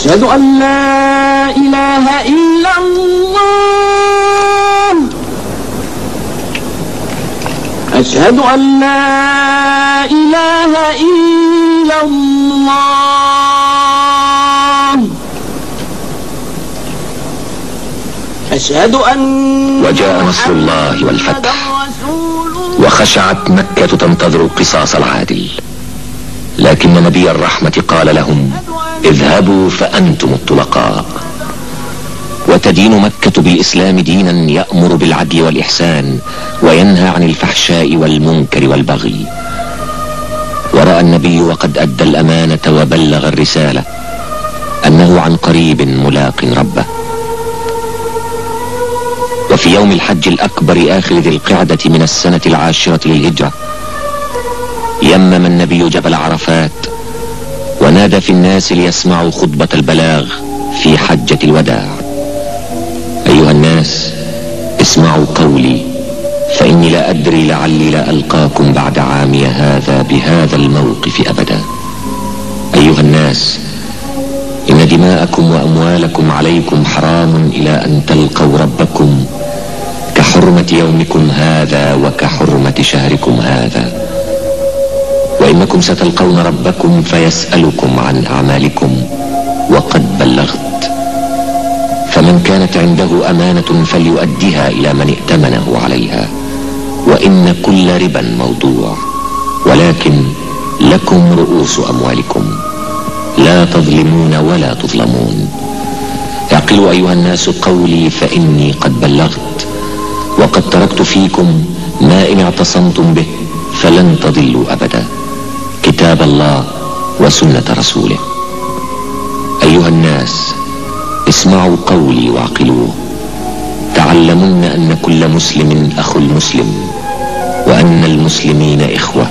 أشهد أن لا إله إلا الله. أشهد أن لا إله إلا الله. أشهد أن وجاء نصر الله والفتح، وخشعت مكة تنتظر قصاص العادل، لكن نبي الرحمة قال لهم: اذهبوا فأنتم الطلقاء. وتدين مكة بالإسلام دينا يأمر بالعدل والإحسان وينهى عن الفحشاء والمنكر والبغي. ورأى النبي وقد أدى الأمانة وبلغ الرسالة أنه عن قريب ملاق ربه. وفي يوم الحج الأكبر آخر ذي القعدة من السنة 10 للهجرة، يمم النبي جبل عرفات ونادى في الناس ليسمعوا خطبة البلاغ في حجة الوداع: أيها الناس، اسمعوا قولي، فإني لا أدري لعلي لا ألقاكم بعد عامي هذا بهذا الموقف أبدا. أيها الناس، إن دماءكم وأموالكم عليكم حرام إلى أن تلقوا ربكم، كحرمة يومكم هذا وكحرمة شهركم هذا. وإنكم ستلقون ربكم فيسألكم عن أعمالكم، وقد بلغت. فمن كانت عنده أمانة فليؤدها إلى من ائتمنه عليها، وإن كل ربا موضوع، ولكن لكم رؤوس أموالكم، لا تظلمون ولا تظلمون. اعقلوا أيها الناس قولي، فإني قد بلغت، وقد تركت فيكم ما إن اعتصمتم به فلن تضلوا أبدا: كتاب الله وسنة رسوله. أيها الناس، اسمعوا قولي واعقلوه. تعلمون أن كل مسلم أخو المسلم، وأن المسلمين إخوة،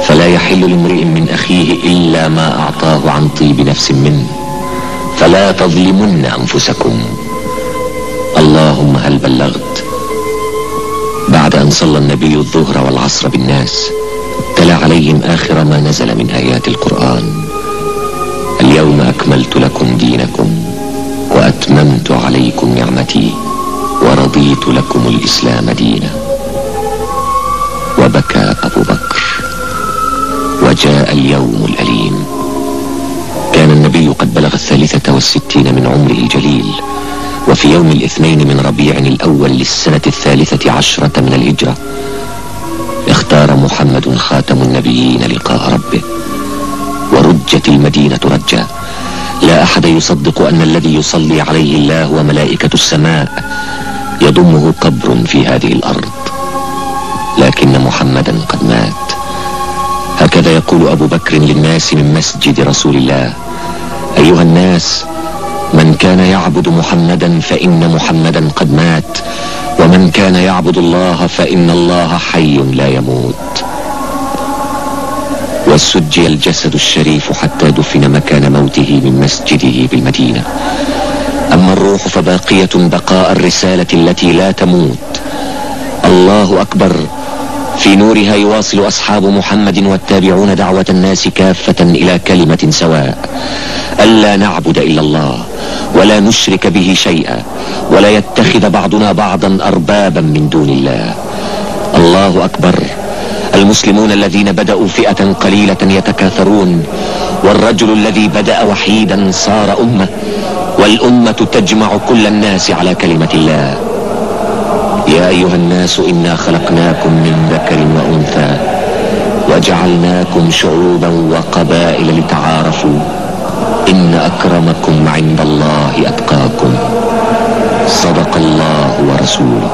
فلا يحل لامرئ من أخيه إلا ما أعطاه عن طيب نفس منه، فلا تظلمن أنفسكم. اللهم هل بلغت؟ بعد أن صلى النبي الظهر والعصر بالناس، تلا عليهم آخر ما نزل من آيات القرآن: اليوم أكملت لكم دينكم وأتممت عليكم نعمتي ورضيت لكم الإسلام دينا. وبكى أبو بكر، وجاء اليوم الأليم. كان النبي قد بلغ 63 من عمره الجليل، وفي يوم الاثنين من ربيع الأول للسنة 13 من الهجرة اختار محمد خاتم النبيين لقاء ربه، ورجت المدينة رجا. لا أحد يصدق أن الذي يصلي عليه الله وملائكة السماء يضمه قبر في هذه الأرض، لكن محمدا قد مات. هكذا يقول أبو بكر للناس من مسجد رسول الله: أيها الناس، من كان يعبد محمدا فإن محمدا قد مات، ومن كان يعبد الله فإن الله حي لا يموت. وسجي الجسد الشريف حتى دفن مكان موته من مسجده بالمدينة. أما الروح فباقية بقاء الرسالة التي لا تموت. الله أكبر. في نورها يواصل أصحاب محمد والتابعون دعوة الناس كافة إلى كلمة سواء: ألا نعبد إلا الله، ولا نشرك به شيئا، ولا يتخذ بعضنا بعضا أربابا من دون الله. الله أكبر. المسلمون الذين بدأوا فئة قليلة يتكاثرون، والرجل الذي بدأ وحيدا صار أمة، والأمة تجمع كل الناس على كلمة الله. يا أيها الناس، إنا خلقناكم من ذكر وأنثى وجعلناكم شعوبا وقبائل لتعارفوا، إن أكرمكم عند الله أتقاكم. صدق الله ورسوله.